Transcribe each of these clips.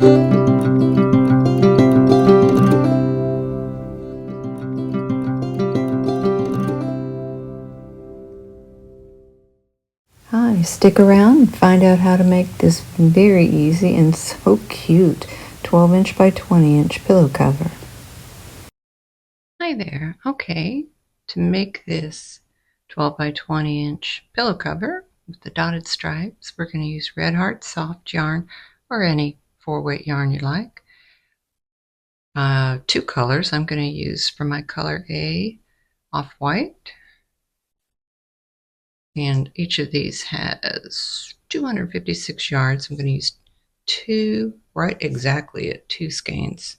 Hi, stick around and find out how to make this very easy and so cute 12-inch by 20-inch pillow cover. Hi there. Okay, to make this 12 by 20-inch pillow cover with the dotted stripes, we're going to use Red Heart soft yarn or any 4-weight yarn you like. 2 colors I'm going to use for my color A, off-white. And each of these has 256 yards. I'm going to use 2, right exactly at 2 skeins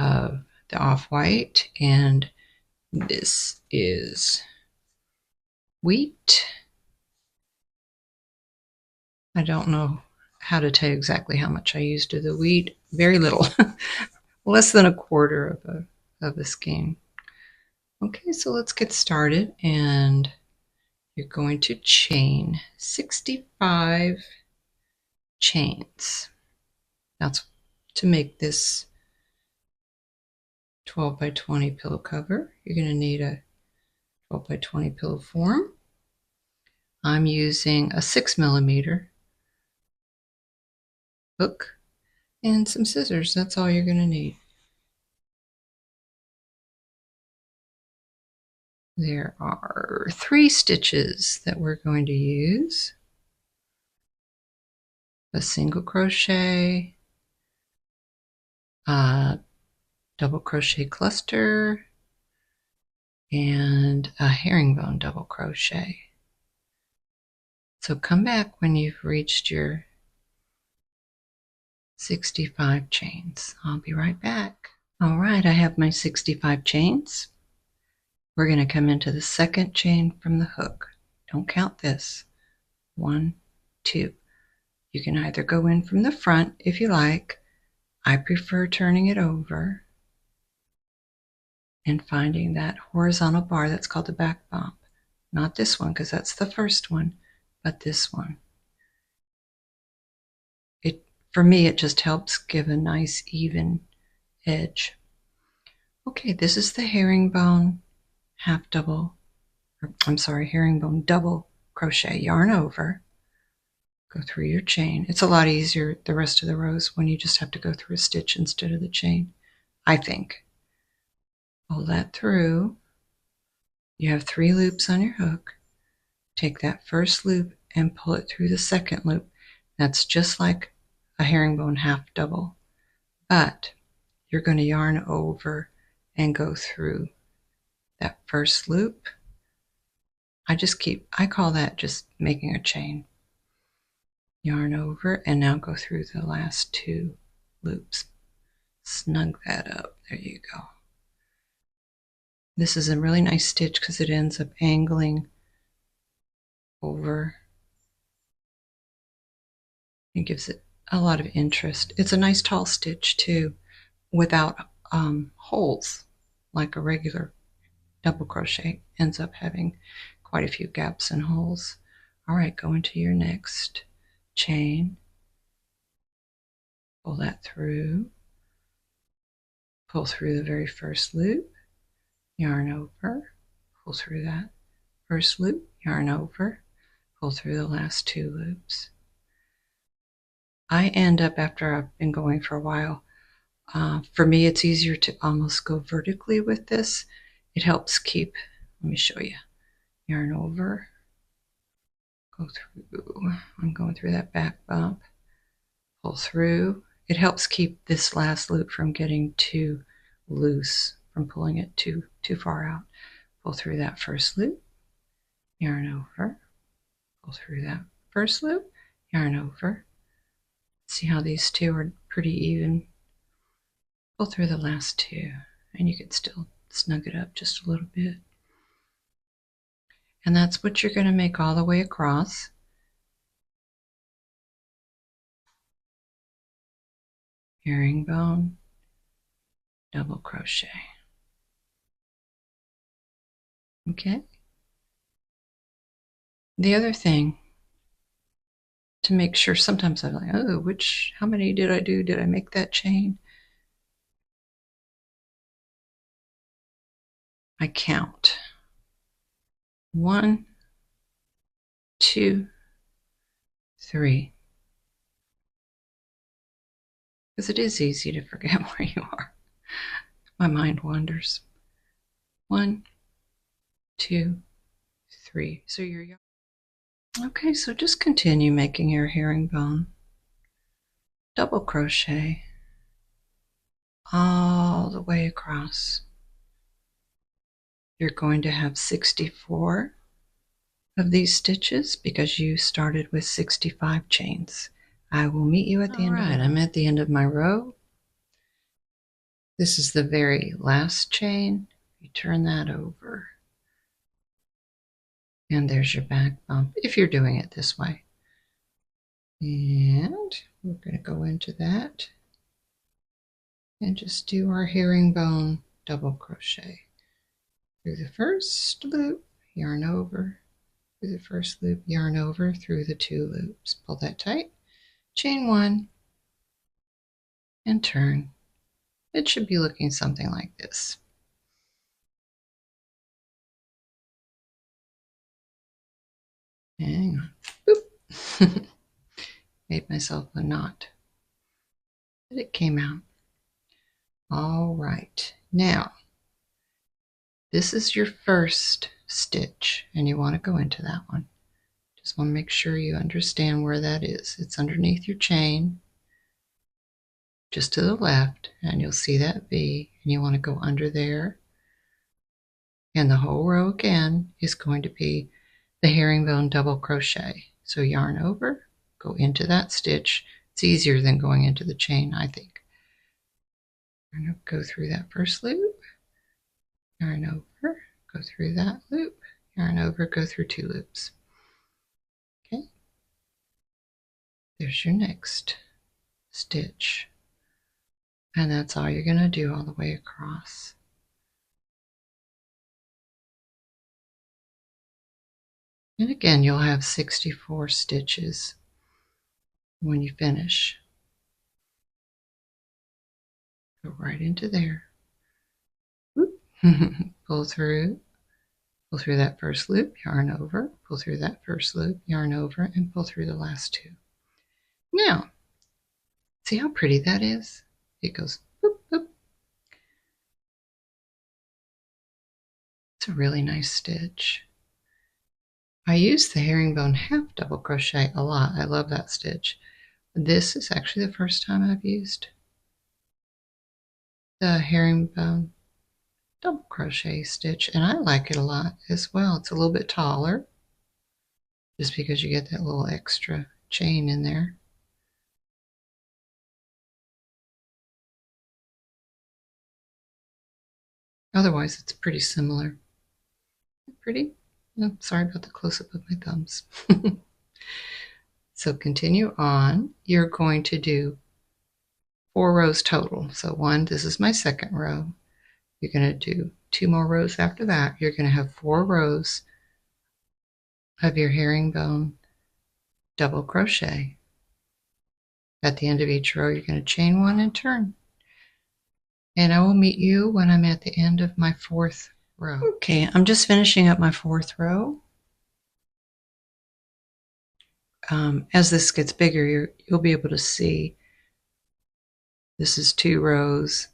of the off-white. And this is wheat. I don't know how to tell you exactly how much I used of the wheat. Very little, less than 1/4 of a skein. Okay, so let's get started. And you're going to chain 65 chains. That's to make this 12 by 20 pillow cover. You're going to need a 12 by 20 pillow form. I'm using a 6mm hook and some scissors. That's all you're going to need. There are 3 stitches that we're going to use. A single crochet, a double crochet cluster, and a herringbone double crochet. So come back when you've reached your 65 chains. I'll be right back. All right, I have my 65 chains. We're going to come into the second chain from the hook. Don't count this. 1, 2. You can either go in from the front if you like. I prefer turning it over and finding that horizontal bar that's called the back bump. Not this one because that's the first one, but this one. For me, it just helps give a nice even edge. Okay, this is the herringbone herringbone double crochet. Yarn over, go through your chain. It's a lot easier the rest of the rows when you just have to go through a stitch instead of the chain, I think. Pull that through. You have 3 loops on your hook. Take that first loop and pull it through the second loop. That's just like a herringbone half double, but you're going to yarn over and go through that first loop. I call that just making a chain. Yarn over and now go through the last 2 loops. Snug that up. There you go. This is a really nice stitch because it ends up angling over. It gives it a lot of interest. It's a nice tall stitch too, without holes like a regular double crochet. Ends up having quite a few gaps and holes. All right, go into your next chain. Pull that through. Pull through the very first loop. Yarn over. Pull through that first loop. Yarn over. Pull through the last 2 loops. I end up, after I've been going for a while, for me it's easier to almost go vertically with this. It helps keep, let me show you. Yarn over, go through, I'm going through that back bump, pull through. It helps keep this last loop from getting too loose, from pulling it too far out. Pull through that first loop, yarn over, pull through that first loop, yarn over. See how these 2 are pretty even? Pull through the last 2, and you can still snug it up just a little bit. And that's what you're going to make all the way across. Herringbone, double crochet. Okay. The other thing to make sure. Sometimes I'm like, oh, how many did I do? Did I make that chain? I count. 1, 2, 3. Because it is easy to forget where you are. My mind wanders. 1, 2, 3. So you're okay. So just continue making your herringbone. Double crochet all the way across. You're going to have 64 of these stitches because you started with 65 chains. I will meet you at the end. All right, I'm at the end of my row. This is the very last chain. You turn that over. And there's your back bump if you're doing it this way. And we're going to go into that and just do our herringbone double crochet. Through the first loop, yarn over, through the first loop, yarn over, through the 2 loops. Pull that tight, chain 1, and turn. It should be looking something like this. Hang on. Boop. Made myself a knot. But it came out. All right. Now, this is your first stitch, and you want to go into that one. Just want to make sure you understand where that is. It's underneath your chain, just to the left, and you'll see that V, and you want to go under there. And the whole row again is going to be the herringbone double crochet. So yarn over, go into that stitch. It's easier than going into the chain, I think. I'm going to go through that first loop, yarn over, go through that loop, yarn over, go through 2 loops. Okay, there's your next stitch. And that's all you're going to do all the way across. And again, you'll have 64 stitches when you finish. Go right into there. Pull through that first loop, yarn over, pull through that first loop, yarn over, and pull through the last 2. Now, see how pretty that is? It goes boop, boop. It's a really nice stitch. I use the herringbone half double crochet a lot. I love that stitch. This is actually the first time I've used the herringbone double crochet stitch, and I like it a lot as well. It's a little bit taller just because you get that little extra chain in there. Otherwise, it's pretty similar. Pretty? Oh, sorry about the close-up of my thumbs. So continue on. You're going to do 4 rows total. So 1, this is my second row. You're going to do 2 more rows after that. You're going to have 4 rows of your herringbone double crochet. At the end of each row, you're going to chain 1 and turn. And I will meet you when I'm at the end of my 4th row. Okay, I'm just finishing up my 4th row. As this gets bigger, you'll be able to see this is 2 rows.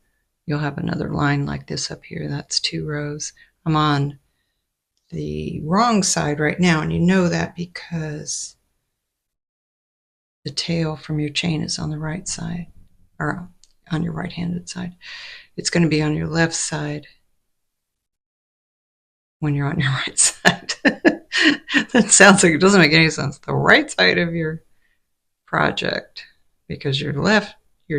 You'll have another line like this up here. That's 2 rows. I'm on the wrong side right now, and you know that because the tail from your chain is on the right side, or on your right-handed side. It's going to be on your left side when you're on your right side. That sounds like it doesn't make any sense. The right side of your project, because your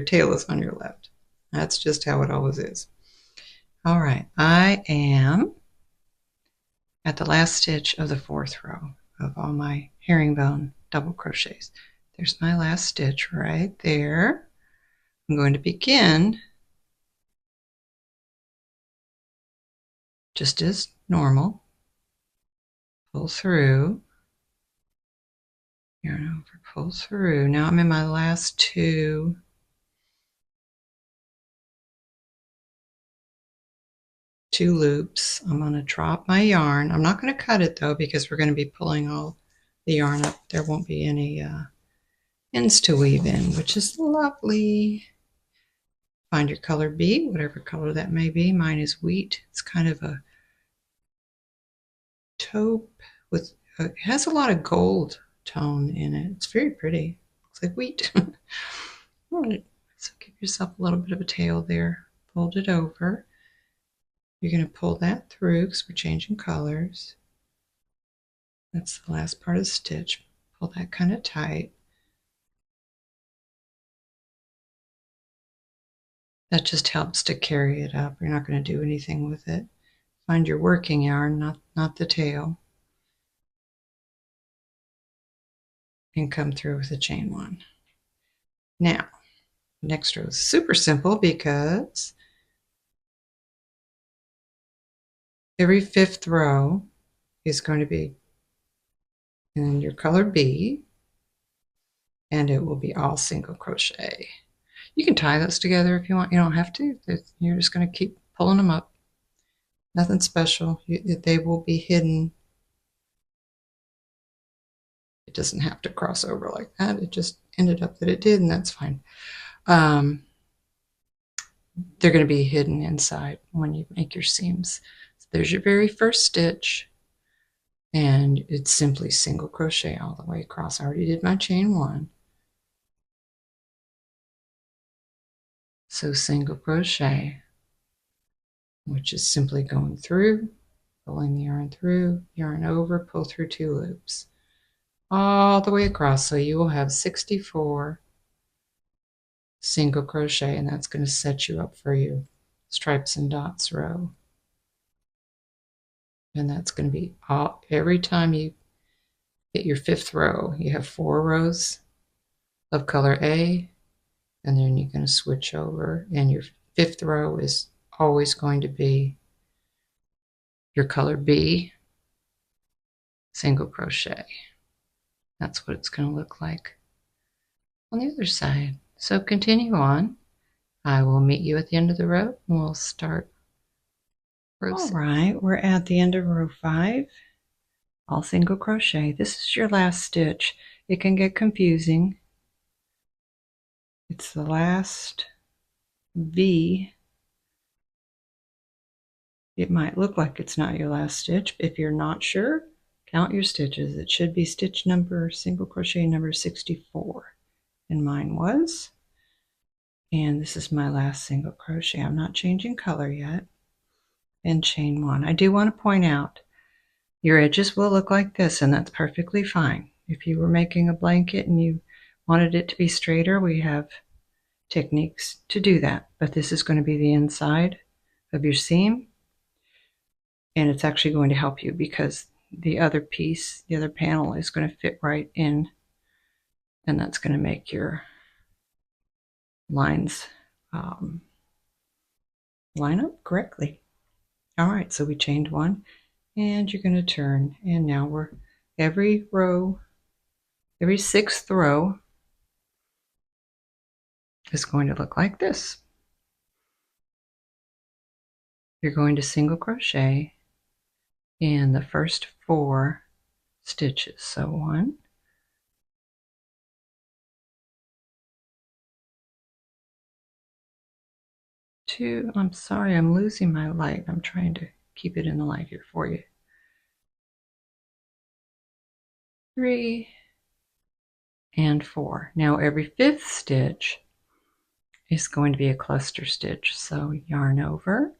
tail is on your left. That's just how it always is. All right, I am at the last stitch of the 4th row of all my herringbone double crochets. There's my last stitch right there. I'm going to begin just as normal. Pull through, yarn over, pull through. Now I'm in my last two loops. I'm going to drop my yarn. I'm not going to cut it though because we're going to be pulling all the yarn up. There won't be any ends to weave in, which is lovely. Find your color B, whatever color that may be. Mine is wheat. It's kind of a taupe with, it has a lot of gold tone in it. It's very pretty. Looks like wheat. All right, so give yourself a little bit of a tail there. Fold it over. You're going to pull that through because we're changing colors. That's the last part of the stitch. Pull that kind of tight. That just helps to carry it up. You're not going to do anything with it. Find your working yarn, not the tail. And come through with a chain one. Now, next row is super simple because every fifth row is going to be in your color B, and it will be all single crochet. You can tie those together if you want. You don't have to. You're just going to keep pulling them up. Nothing special. They will be hidden. It doesn't have to cross over like that. It just ended up that it did, and that's fine. They're going to be hidden inside when you make your seams. So there's your very first stitch, and it's simply single crochet all the way across. I already did my chain one. So single crochet, which is simply going through, pulling the yarn through, yarn over, pull through two loops all the way across. So you will have 64 single crochet, and that's going to set you up for your stripes and dots row. And that's going to be all, every time you hit your fifth row, you have 4 rows of color A, and then you're going to switch over, and your fifth row is always going to be your color B, single crochet. That's what it's going to look like on the other side. So continue on. I will meet you at the end of the row, and we'll start row 6. All right, we're at the end of row 5, all single crochet. This is your last stitch. It can get confusing. It's the last V. It might look like it's not your last stitch. If you're not sure, count your stitches. It should be stitch number, single crochet number 64, and mine was. And this is my last single crochet. I'm not changing color yet. And chain 1. I do want to point out your edges will look like this, and that's perfectly fine. If you were making a blanket and you wanted it to be straighter, we have techniques to do that. But this is going to be the inside of your seam, and it's actually going to help you because the other piece, the other panel is going to fit right in, and that's going to make your lines line up correctly. All right, so we chained 1, and you're going to turn, and now we're every row, every 6th row is going to look like this. You're going to single crochet in the first 4 stitches. So 1, 2, I'm sorry, I'm losing my light. I'm trying to keep it in the light here for you. 3 and 4. Now every 5th stitch is going to be a cluster stitch. So yarn over,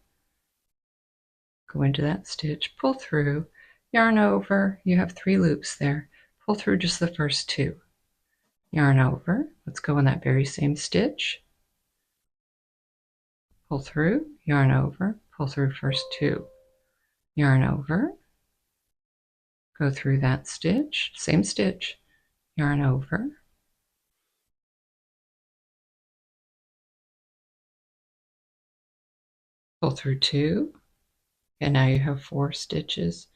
go into that stitch, pull through, yarn over, you have 3 loops there, pull through just the first 2, yarn over, let's go in that very same stitch, pull through, yarn over, pull through first 2, yarn over, go through that stitch, same stitch, yarn over, pull through 2, and now you have 4 stitches,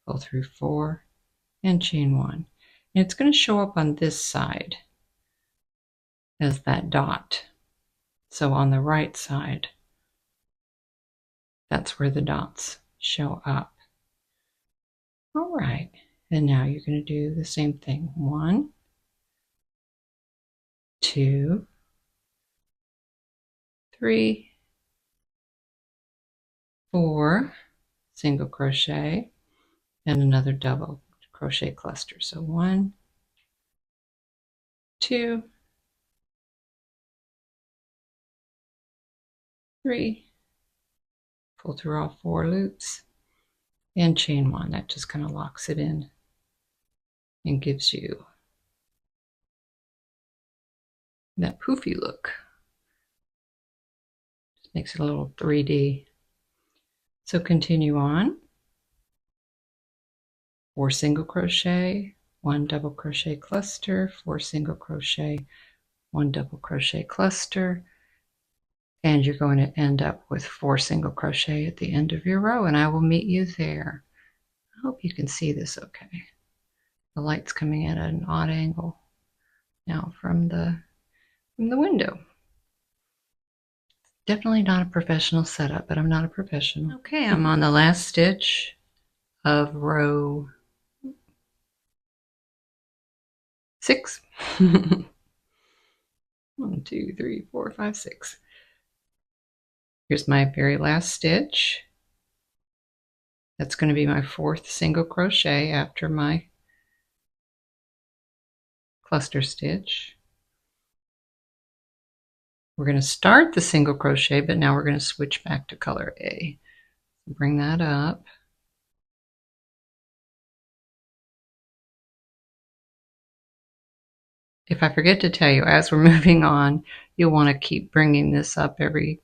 pull through 4, and chain 1. It's going to show up on this side as that dot. So on the right side, that's where the dots show up. All right, and now you're going to do the same thing. 1, 2, 3, 4, single crochet, and another double crochet cluster. So 1, 2, 3, pull through all 4 loops, and chain 1. That just kind of locks it in and gives you that poofy look. Just makes it a little 3D. So continue on. 4 single crochet, 1 double crochet cluster, 4 single crochet, 1 double crochet cluster, and you're going to end up with 4 single crochet at the end of your row, and I will meet you there. I hope you can see this okay. The light's coming in at an odd angle now from the window. Definitely not a professional setup, but I'm not a professional. Okay, I'm on the last stitch of row 6. 1, 2, 3, 4, 5, 6. Here's my very last stitch. That's going to be my 4th single crochet after my cluster stitch. We're going to start the single crochet, but now we're going to switch back to color A. Bring that up. If I forget to tell you, as we're moving on, you'll want to keep bringing this up every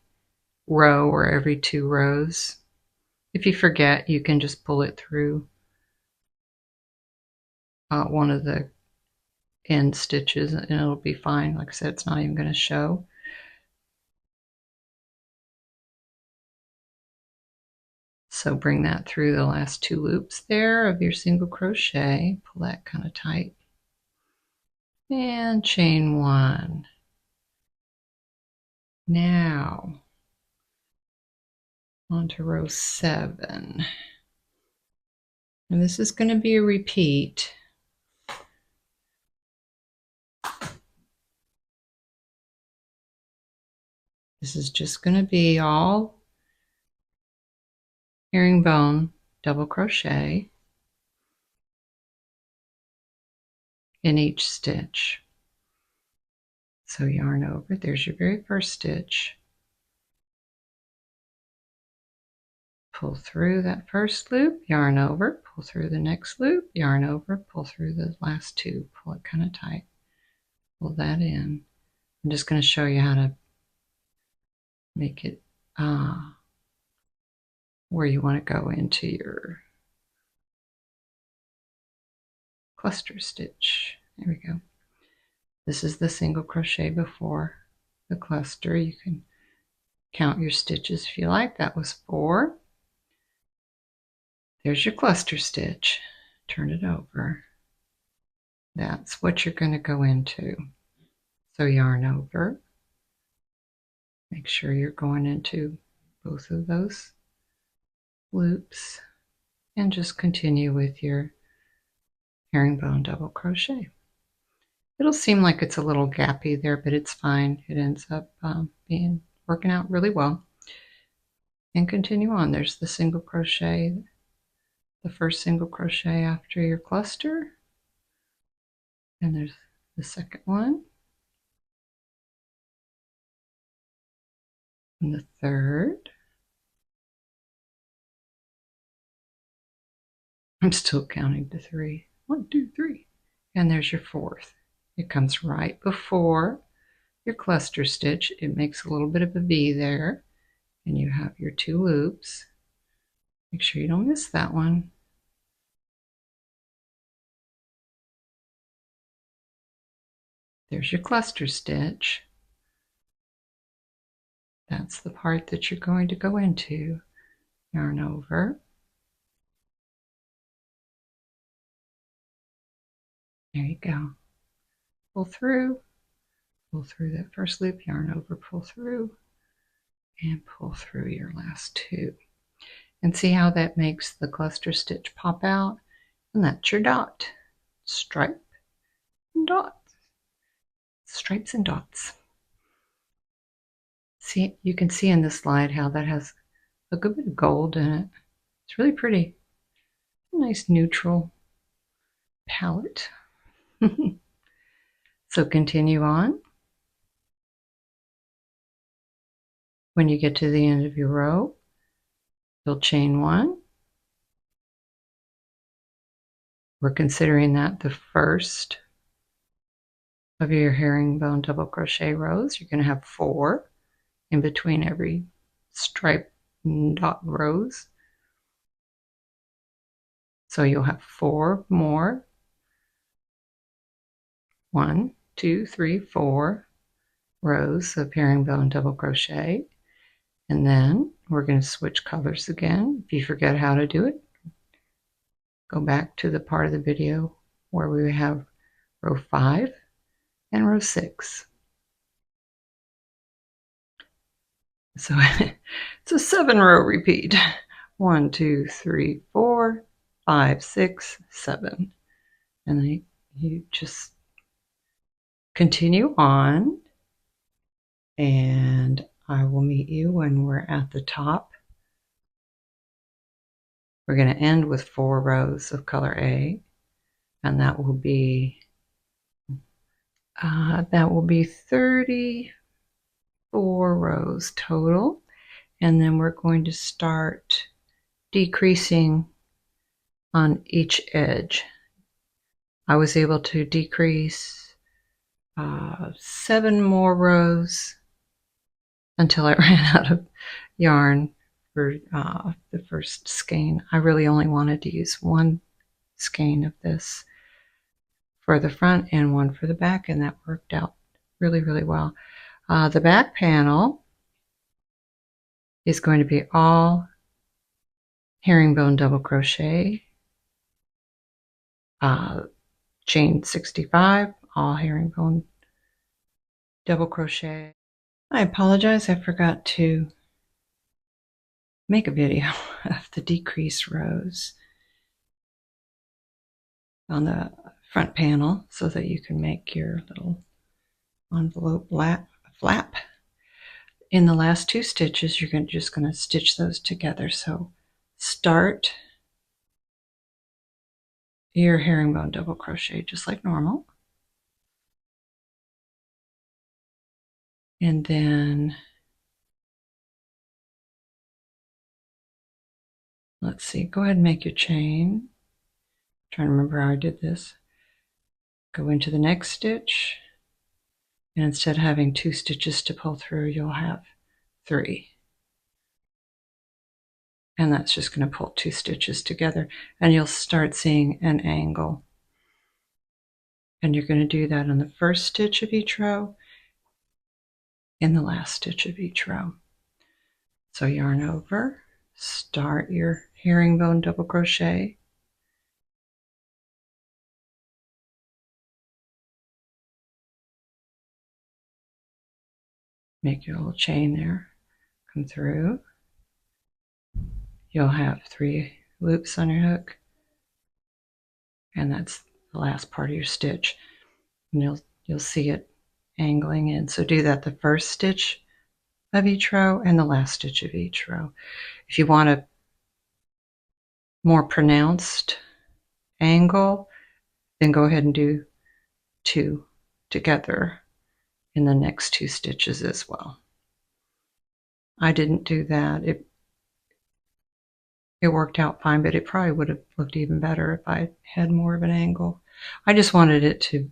row or every 2 rows. If you forget, you can just pull it through one of the end stitches and it'll be fine. Like I said, it's not even going to show. So bring that through the last 2 loops there of your single crochet. Pull that kind of tight. And chain 1. Now on to row 7. And this is going to be a repeat. This is just going to be all herringbone double crochet in each stitch. So yarn over, there's your very first stitch. Pull through that first loop, yarn over, pull through the next loop, yarn over, pull through the last 2, pull it kind of tight, pull that in. I'm just going to show you how to make it where you want to go into your cluster stitch. There we go. This is the single crochet before the cluster. You can count your stitches if you like. That was 4. There's your cluster stitch. Turn it over. That's what you're going to go into. So yarn over. Make sure you're going into both of those loops and just continue with your herringbone double crochet. It'll seem like it's a little gappy there, but it's fine. It ends up working out really well. And continue on. There's the single crochet, the first single crochet after your cluster. And there's the second one. And the third. I'm still counting to 3. 1, 2, 3. And there's your 4th. It comes right before your cluster stitch. It makes a little bit of a V there. And you have your 2 loops. Make sure you don't miss that one. There's your cluster stitch. That's the part that you're going to go into. Yarn over. There you go. Pull through that first loop, yarn over, pull through, and pull through your last two. And see how that makes the cluster stitch pop out? And that's your dot. Stripe and dot. Stripes and dots. See, you can see in this slide how that has a good bit of gold in it. It's really pretty. A nice neutral palette. So continue on. When you get to the end of your row, you'll chain one. We're considering that the first of your herringbone double crochet rows. You're going to have 4 in between every stripe and dot rows. So you'll have 4 more. 1, 2, 3, 4 rows of herringbone double crochet. And then we're going to switch colors again. If you forget how to do it, go back to the part of the video where we have row 5 and row 6. So it's a 7-row repeat. 1, 2, 3, 4, 5, 6, 7. And then you just continue on, and I will meet you when we're at the top. We're going to end with 4 rows of color A, and that will be 34 rows total. And then we're going to start decreasing on each edge. I was able to decrease 7 more rows until I ran out of yarn for the first skein. I really only wanted to use 1 skein of this for the front and 1 for the back, and that worked out really, really well. The back panel is going to be all herringbone double crochet, chain 65, all herringbone double crochet. I apologize, I forgot to make a video of the decrease rows on the front panel so that you can make your little envelope flap. In the last 2 stitches, you're just going to stitch those together. So start your herringbone double crochet just like normal. And then let's see, go ahead and make your chain. I'm trying to remember how I did this. Go into the next stitch, and instead of having 2 stitches to pull through, you'll have 3. And that's just going to pull 2 stitches together, and you'll start seeing an angle. And you're going to do that on the first stitch of each row and the last stitch of each row. So yarn over, start your herringbone double crochet, make your little chain there, come through. You'll have 3 loops on your hook, and that's the last part of your stitch. And you'll see it angling in. So do that the first stitch of each row and the last stitch of each row. If you want a more pronounced angle, then go ahead and do 2 together in the next 2 stitches as well. I didn't do that. It worked out fine, but it probably would have looked even better if I had more of an angle. I just wanted it to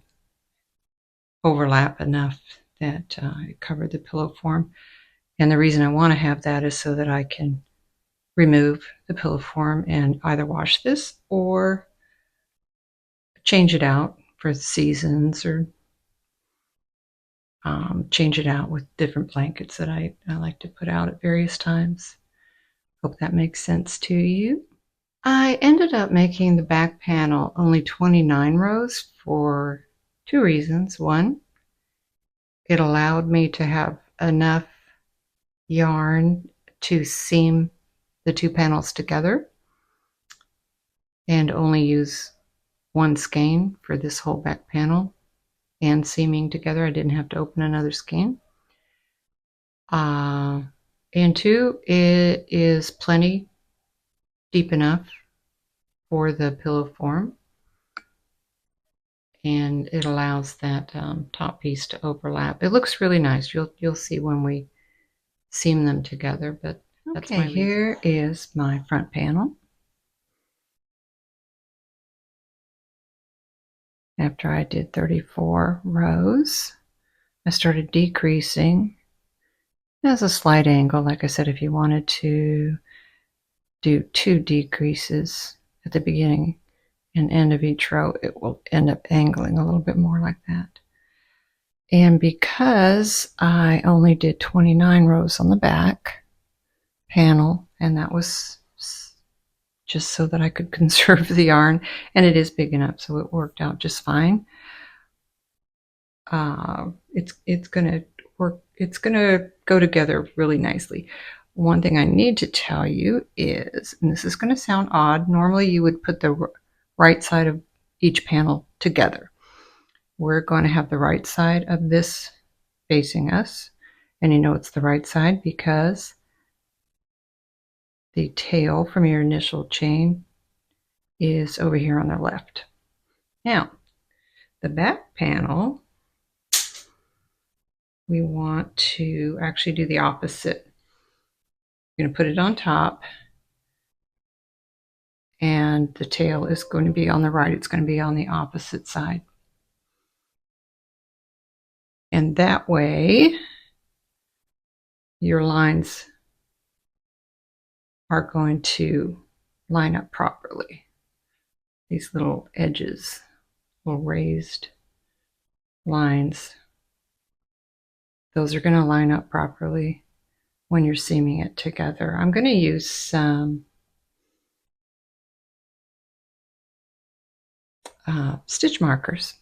overlap enough that it covered the pillow form. And the reason I want to have that is so that I can remove the pillow form and either wash this or change it out for seasons, or change it out with different blankets that I like to put out at various times. Hope that makes sense to you. I ended up making the back panel only 29 rows for two reasons. One, it allowed me to have enough yarn to seam the two panels together and only use one skein for this whole back panel and seaming together. I didn't have to open another skein. And two, it is plenty deep enough for the pillow form, and it allows that top piece to overlap. It looks really nice. You'll see when we seam them together, but that's my reason. Here is my front panel. After I did 34 rows, I started decreasing. There's a slight angle, like I said, if you wanted to do 2 decreases at the beginning and end of each row, it will end up angling a little bit more like that. And because I only did 29 rows on the back panel, and that was just so that I could conserve the yarn, and it is big enough, so it worked out just fine. It's gonna work. It's gonna go together really nicely. One thing I need to tell you is, and this is going to sound odd, normally you would put the right side of each panel together. We're going to have the right side of this facing us, and you know it's the right side because the tail from your initial chain is over here on the left. Now, the back panel, we want to actually do the opposite. You're going to put it on top, and the tail is going to be on the right. It's going to be on the opposite side. And that way, your lines are going to line up properly. These little edges, little raised lines, those are going to line up properly when you're seaming it together. I'm going to use some stitch markers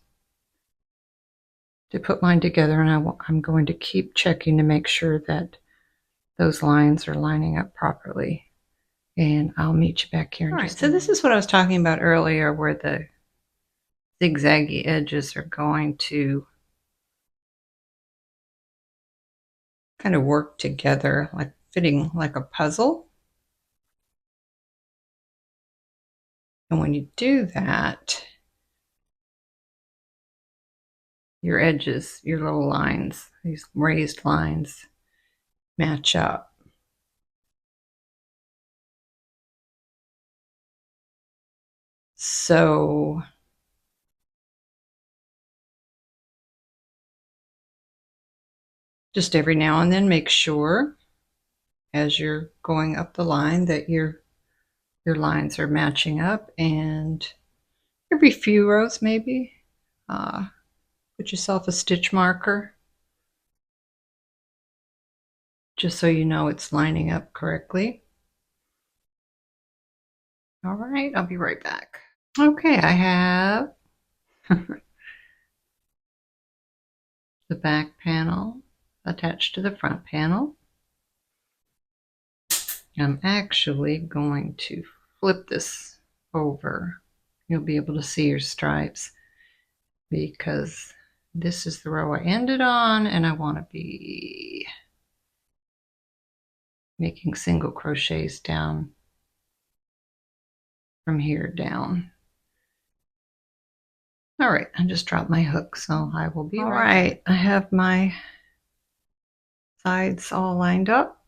to put mine together, and I'm going to keep checking to make sure that those lines are lining up properly. And I'll meet you back here in just a minute. So this is what I was talking about earlier, where the zigzaggy edges are going to kind of work together, like fitting like a puzzle. And when you do that, your edges, your little lines, these raised lines, match up. So just every now and then make sure as you're going up the line that your lines are matching up, and every few rows maybe put yourself a stitch marker just so you know it's lining up correctly. All right, I'll be right back. Okay, I have the back panel attached to the front panel. I'm actually going to flip this over. You'll be able to see your stripes because this is the row I ended on, and I want to be making single crochets down from here down. All right, I just dropped my hook, so I will be right. I have my sides all lined up.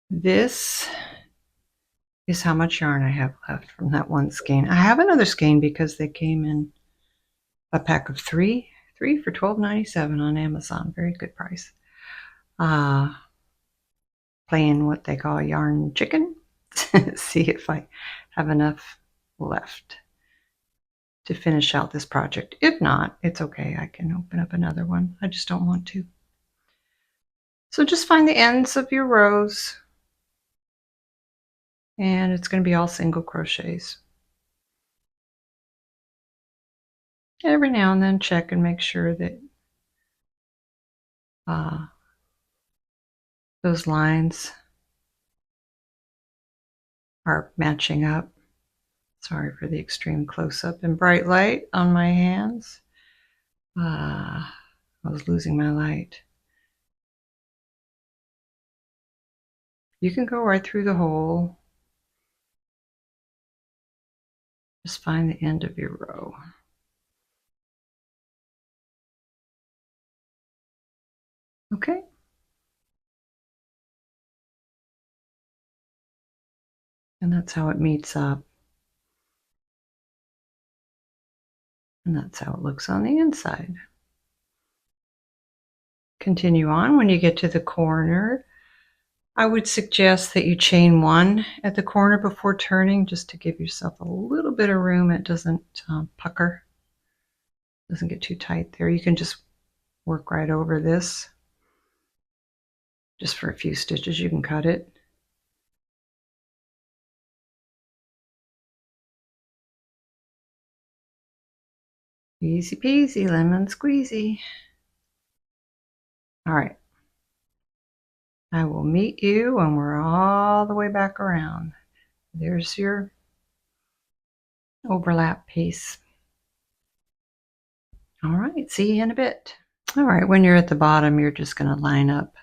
This is how much yarn I have left from that one skein. I have another skein because they came in a pack of three for $12.97 on Amazon. Very good price. Playing what they call yarn chicken. See if I have enough left to finish out this project. If not, it's okay. I can open up another one. I just don't want to. So just find the ends of your rows and it's going to be all single crochets. Every now and then check and make sure that those lines are matching up. Sorry for the extreme close-up and bright light on my hands. I was losing my light. You can go right through the hole. Just find the end of your row. Okay. And that's how it meets up. And that's how it looks on the inside. Continue on. When you get to the corner, I would suggest that you chain one at the corner before turning, just to give yourself a little bit of room. It doesn't pucker, doesn't get too tight there. You can just work right over this. Just for a few stitches, you can cut it. Easy peasy, lemon squeezy. All right. I will meet you when we're all the way back around. There's your overlap piece. All right, see you in a bit. All right, when you're at the bottom, you're just going to line up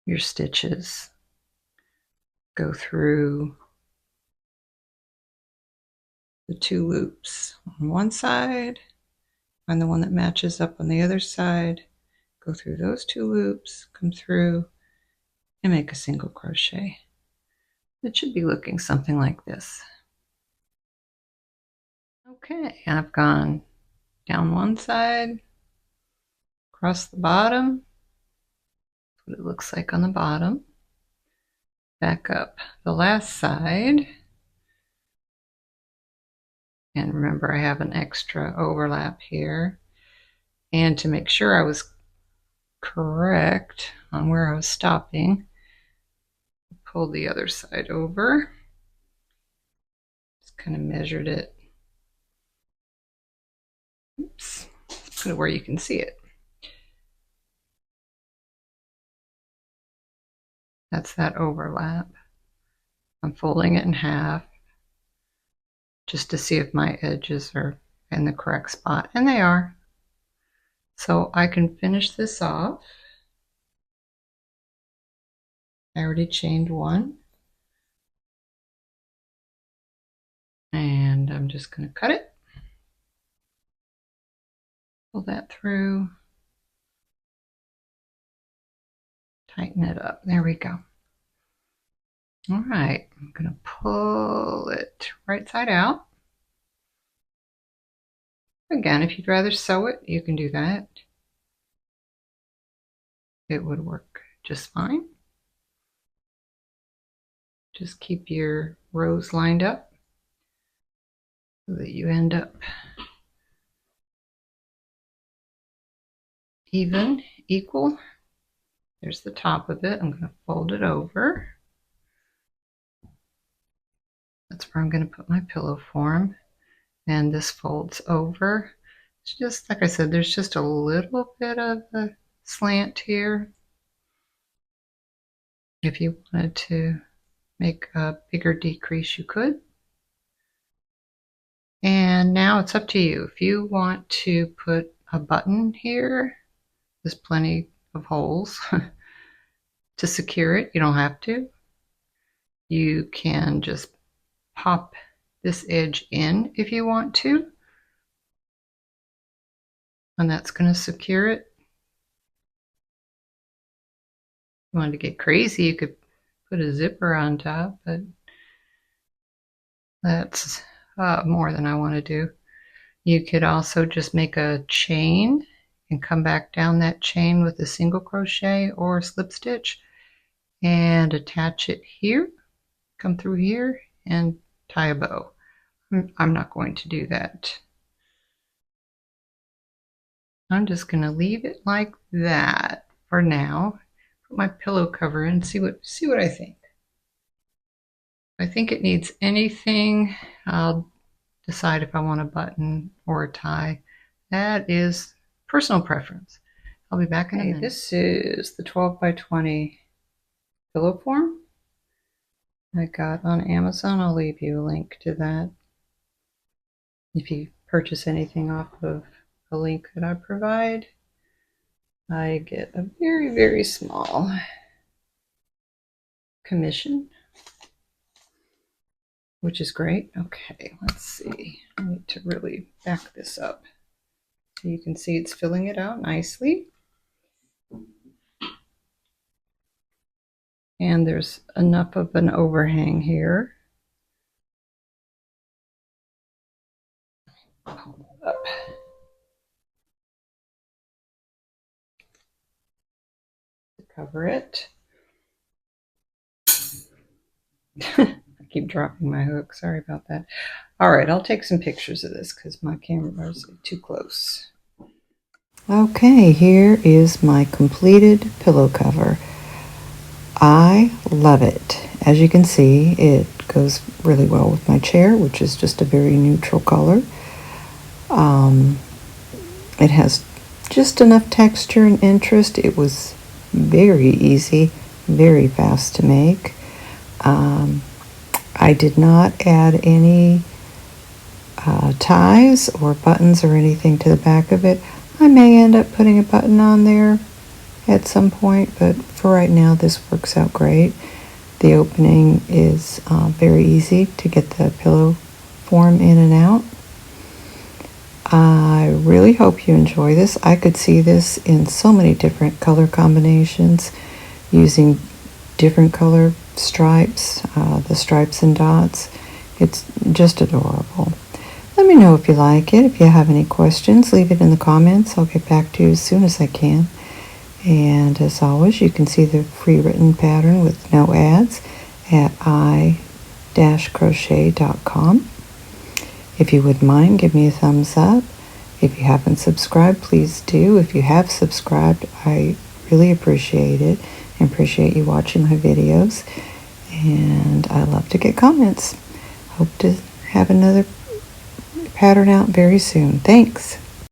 your stitches. Go through the two loops on one side, find the one that matches up on the other side, go through those two loops, come through, and make a single crochet. It should be looking something like this. Okay, I've gone down one side, across the bottom, what it looks like on the bottom, back up the last side, and remember I have an extra overlap here, and to make sure I was correct on where I was stopping, pull the other side over, just kind of measured it. Oops, put it where you can see it. That's that overlap. I'm folding it in half just to see if my edges are in the correct spot, and they are. So I can finish this off. I already chained one. And I'm just going to cut it. Pull that through. Tighten it up. There we go. All right, I'm going to pull it right side out. Again, if you'd rather sew it, you can do that. It would work just fine. Just keep your rows lined up so that you end up even, equal. There's the top of it. I'm going to fold it over. That's where I'm going to put my pillow form. And this folds over. It's just, like I said, there's just a little bit of a slant here. If you wanted to make a bigger decrease, you could. And now it's up to you. If you want to put a button here, there's plenty of holes to secure it. You don't have to. You can just pop this edge in if you want to, and that's going to secure it. If you wanted to get crazy, you could put a zipper on top, but that's more than I want to do. You could also just make a chain and come back down that chain with a single crochet or a slip stitch and attach it here, come through here and tie a bow. I'm not going to do that. I'm just going to leave it like that for now. Put my pillow cover in, see what I think. I think it needs anything. I'll decide if I want a button or a tie. That is personal preference. I'll be back in a minute. This is the 12 by 20 pillow form I got on Amazon. I'll leave you a link to that if you purchase anything off of a link that I provide. I get a very, very small commission, which is great. Okay, let's see. I need to really back this up so you can see it's filling it out nicely. And there's enough of an overhang here. Pull it up. To cover it. I keep dropping my hook. Sorry about that. All right, I'll take some pictures of this because my camera is too close. Okay, here is my completed pillow cover. I love it. As you can see, it goes really well with my chair, which is just a very neutral color. It has just enough texture and interest. It was very easy, very fast to make. I did not add any ties or buttons or anything to the back of it. I may end up putting a button on there at some point, but for right now this works out great. The opening is very easy to get the pillow form in and out. I really hope you enjoy this. I could see this in so many different color combinations using different color stripes, the stripes and dots. It's just adorable. Let me know if you like it. If you have any questions, leave it in the comments. I'll get back to you as soon as I can. And as always, you can see the free written pattern with no ads at I-crochet.com. If you would mind, give me a thumbs up. If you haven't subscribed, please do. If you have subscribed, I really appreciate it and appreciate you watching my videos. And I love to get comments. Hope to have another pattern out very soon. Thanks.